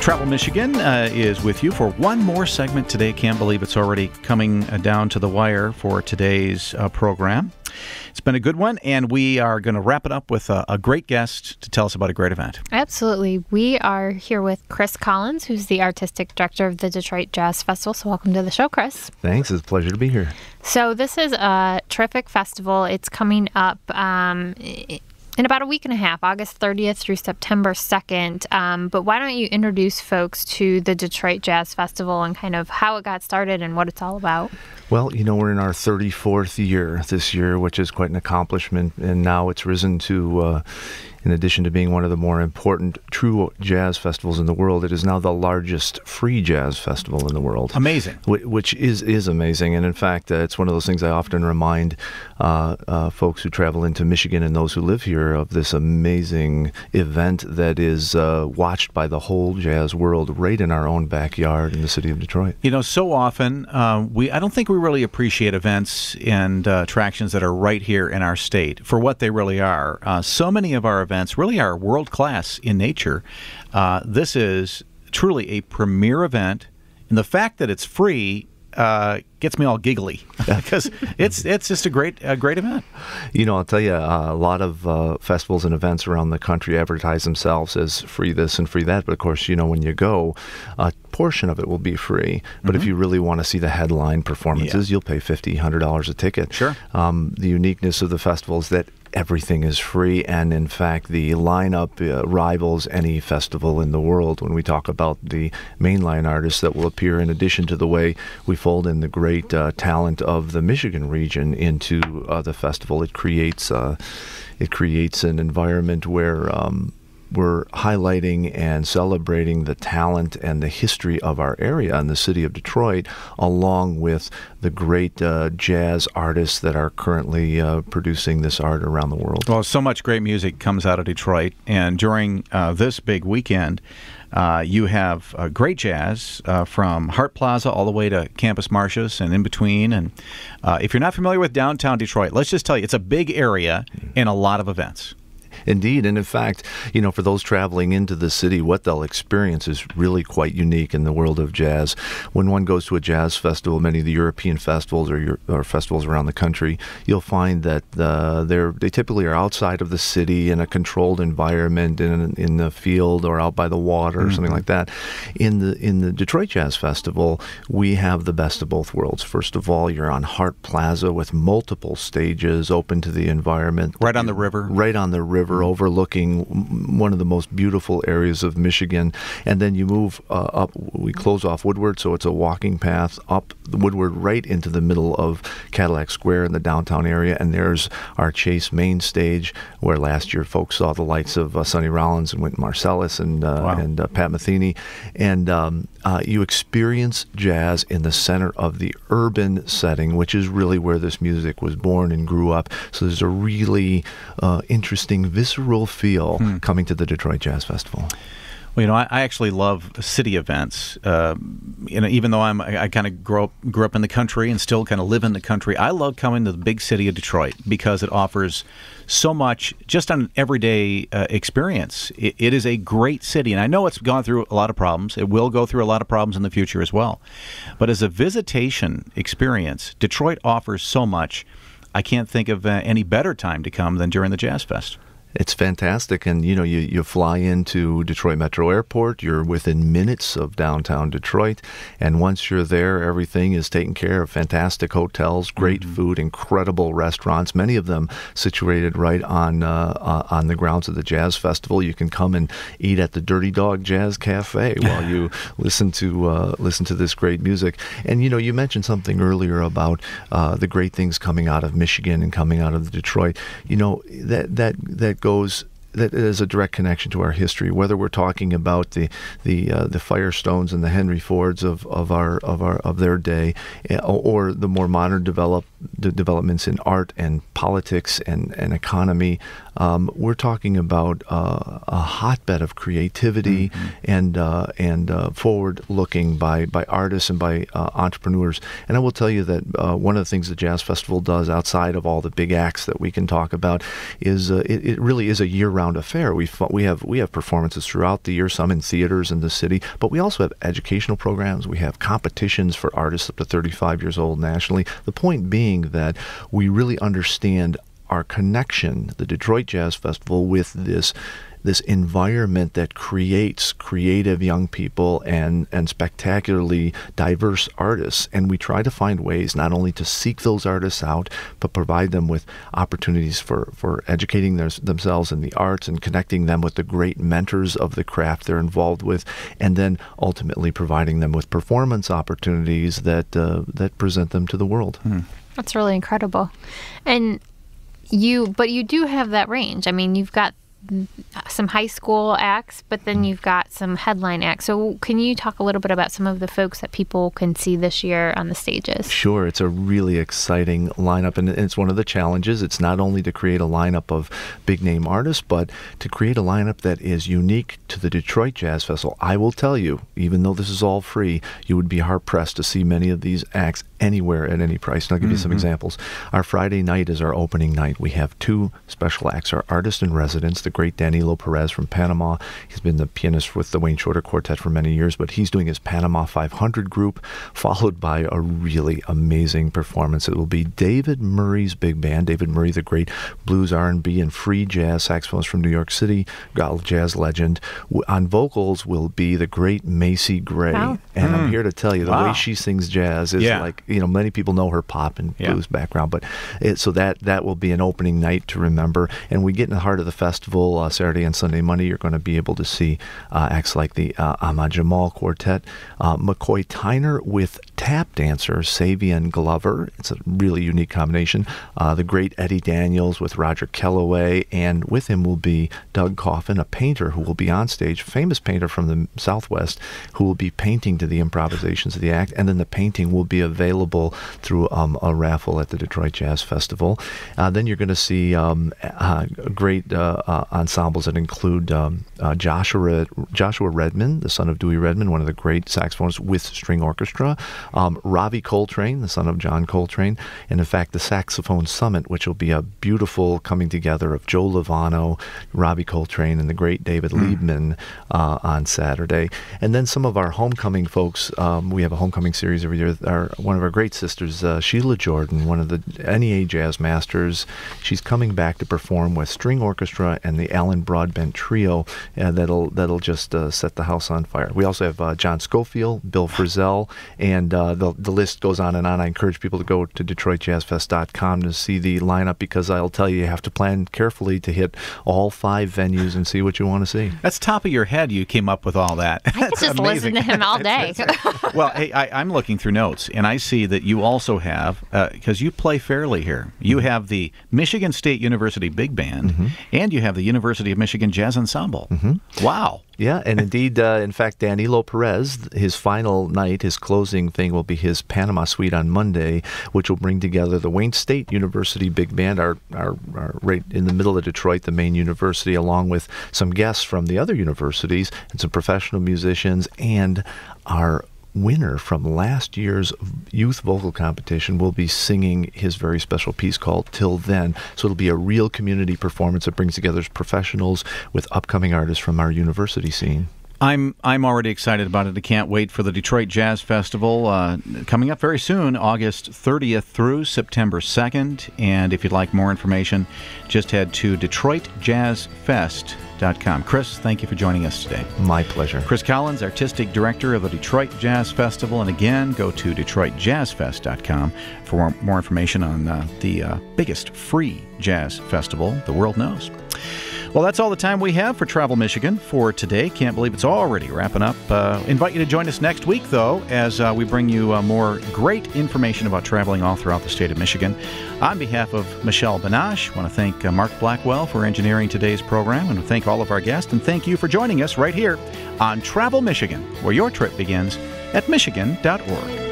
Travel Michigan is with you for one more segment today. Can't believe it's already coming down to the wire for today's program. It's been a good one, and we are going to wrap it up with a great guest to tell us about a great event. Absolutely. We are here with Chris Collins, who's the artistic director of the Detroit Jazz Festival. So welcome to the show, Chris. Thanks. It's a pleasure to be here. So this is a terrific festival. It's coming up in about a week and a half, August 30th through September 2nd. But why don't you introduce folks to the Detroit Jazz Festival and kind of how it got started and what it's all about? Well, you know, we're in our 34th year this year, which is quite an accomplishment. And now it's risen to, in addition to being one of the more important true jazz festivals in the world, it is now the largest free jazz festival in the world. Amazing. Which is amazing. And in fact, it's one of those things I often remind folks who travel into Michigan and those who live here of this amazing event that is watched by the whole jazz world right in our own backyard in the city of Detroit. You know, so often, I don't think we really appreciate events and attractions that are right here in our state for what they really are. So many of our events really are world-class in nature. This is truly a premier event, and the fact that it's free gets me all giggly because it's just a great event. You know, I'll tell you, a lot of festivals and events around the country advertise themselves as free this and free that. But of course, you know, when you go, a portion of it will be free. But if you really want to see the headline performances, you'll pay $50, $100 a ticket. Sure. The uniqueness of the festival is that everything is free, and in fact the lineup rivals any festival in the world when we talk about the mainline artists that will appear, in addition to the way we fold in the great talent of the Michigan region into the festival. It creates an environment where we're highlighting and celebrating the talent and the history of our area in the city of Detroit, along with the great jazz artists that are currently producing this art around the world. Well, so much great music comes out of Detroit, and during this big weekend, you have great jazz from Hart Plaza all the way to Campus Martius and in between. And if you're not familiar with downtown Detroit, let's just tell you, it's a big area and a lot of events. Indeed, and in fact, you know, for those traveling into the city, what they'll experience is really quite unique in the world of jazz. When one goes to a jazz festival, many of the European festivals or festivals around the country, you'll find that they typically are outside of the city in a controlled environment, in the field or out by the water or something like that. In the Detroit Jazz Festival, we have the best of both worlds. First of all, you're on Hart Plaza with multiple stages open to the environment. Right on the river. Right on the river, overlooking one of the most beautiful areas of Michigan. And then you move up, we close off Woodward, so it's a walking path up Woodward right into the middle of Cadillac Square in the downtown area. And there's our Chase main stage, where last year folks saw the lights of Sonny Rollins and Wynton Marsalis and Pat Metheny. And you experience jazz in the center of the urban setting, which is really where this music was born and grew up. So there's a really interesting, visceral feel coming to the Detroit Jazz Festival. Well, you know, I actually love city events. You know, even though I kind of grew up in the country and still kind of live in the country, I love coming to the big city of Detroit because it offers so much just on an everyday experience. It is a great city, and I know it's gone through a lot of problems. It will go through a lot of problems in the future as well. But as a visitation experience, Detroit offers so much. I can't think of any better time to come than during the Jazz Fest. It's fantastic, and you know, you fly into Detroit Metro Airport, you're within minutes of downtown Detroit, and once you're there, everything is taken care of. Fantastic hotels, great food, incredible restaurants, many of them situated right on the grounds of the Jazz Festival. You can come and eat at the Dirty Dog Jazz Cafe while you listen to this great music. And you know, you mentioned something earlier about the great things coming out of Michigan and coming out of Detroit. You know, that is a direct connection to our history. Whether we're talking about the Firestones and the Henry Fords of their day, or the more modern developments in art and politics and economy, we're talking about a hotbed of creativity and forward-looking by artists and by entrepreneurs. And I will tell you that one of the things the Jazz Festival does outside of all the big acts that we can talk about is it really is a year-round affair. We have performances throughout the year, some in theaters in the city, but we also have educational programs. We have competitions for artists up to 35 years old nationally. The point being that we really understand our connection, the Detroit Jazz Festival, with this environment that creates creative young people and spectacularly diverse artists. And we try to find ways not only to seek those artists out, but provide them with opportunities for educating themselves in the arts and connecting them with the great mentors of the craft they're involved with, and then ultimately providing them with performance opportunities that present them to the world. That's really incredible. And you do have that range. I mean, you've got some high school acts, but then you've got some headline acts. So can you talk a little bit about some of the folks that people can see this year on the stages? Sure. It's a really exciting lineup, and it's one of the challenges. It's not only to create a lineup of big-name artists, but to create a lineup that is unique to the Detroit Jazz Festival. I will tell you, even though this is all free, you would be hard-pressed to see many of these acts anywhere at any price. And I'll give you some examples. Our Friday night is our opening night. We have two special acts. Our artist in residence, the great Danilo Perez from Panama. He's been the pianist with the Wayne Shorter Quartet for many years, but he's doing his Panama 500 group, followed by a really amazing performance. It will be David Murray's big band. David Murray, the great blues, R&B, and free jazz saxophonist from New York City, jazz legend. On vocals will be the great Macy Gray. Wow. And I'm here to tell you, the way she sings jazz is like, many people know her pop and blues background, but so that will be an opening night to remember. And we get in the heart of the festival, Saturday and Sunday, Monday, you're going to be able to see acts like the Ahmad Jamal Quartet, McCoy Tyner with tap dancer Savion Glover. It's a really unique combination. The great Eddie Daniels with Roger Kellaway, and with him will be Doug Coffin, a painter who will be on stage, famous painter from the Southwest, who will be painting to the improvisations of the act, and then the painting will be available through a raffle at the Detroit Jazz Festival. Then you're going to see great ensembles that include Joshua Redman, the son of Dewey Redman, one of the great saxophonists with string orchestra, Ravi Coltrane, the son of John Coltrane, and in fact the Saxophone Summit, which will be a beautiful coming together of Joe Lovano, Ravi Coltrane, and the great David Liebman on Saturday. And then some of our homecoming folks, we have a homecoming series every year. One of our great sisters, Sheila Jordan, one of the NEA Jazz Masters, she's coming back to perform with string orchestra and the Alan Broadbent Trio, that'll just set the house on fire. We also have John Schofield, Bill Frisell, and the list goes on and on. I encourage people to go to DetroitJazzFest.com to see the lineup, because I'll tell you have to plan carefully to hit all 5 venues and see what you want to see. That's top of your head. You came up with all that. I could just listen to him all day. Well, hey, I'm looking through notes, and I see that you also have, because you play fairly here, you have the Michigan State University Big Band, and you have the University of Michigan Jazz Ensemble. Wow. Yeah, and indeed, in fact, Danilo Perez, his final night, his closing thing will be his Panama Suite on Monday, which will bring together the Wayne State University Big Band, our right in the middle of Detroit, the main university, along with some guests from the other universities and some professional musicians, and our winner from last year's youth vocal competition will be singing his very special piece called Till Then. So it'll be a real community performance that brings together professionals with upcoming artists from our university scene. I'm already excited about it. I can't wait for the Detroit Jazz Festival coming up very soon, August 30th through September 2nd. And if you'd like more information, just head to DetroitJazzFest.com. Chris, thank you for joining us today. My pleasure. Chris Collins, Artistic Director of the Detroit Jazz Festival. And again, go to DetroitJazzFest.com for more information on the biggest free jazz festival the world knows. Well, that's all the time we have for Travel Michigan for today. Can't believe it's already wrapping up. Invite you to join us next week, though, as we bring you more great information about traveling all throughout the state of Michigan. On behalf of Michelle Banache, I want to thank Mark Blackwell for engineering today's program, and thank all of our guests, and thank you for joining us right here on Travel Michigan, where your trip begins at Michigan.org.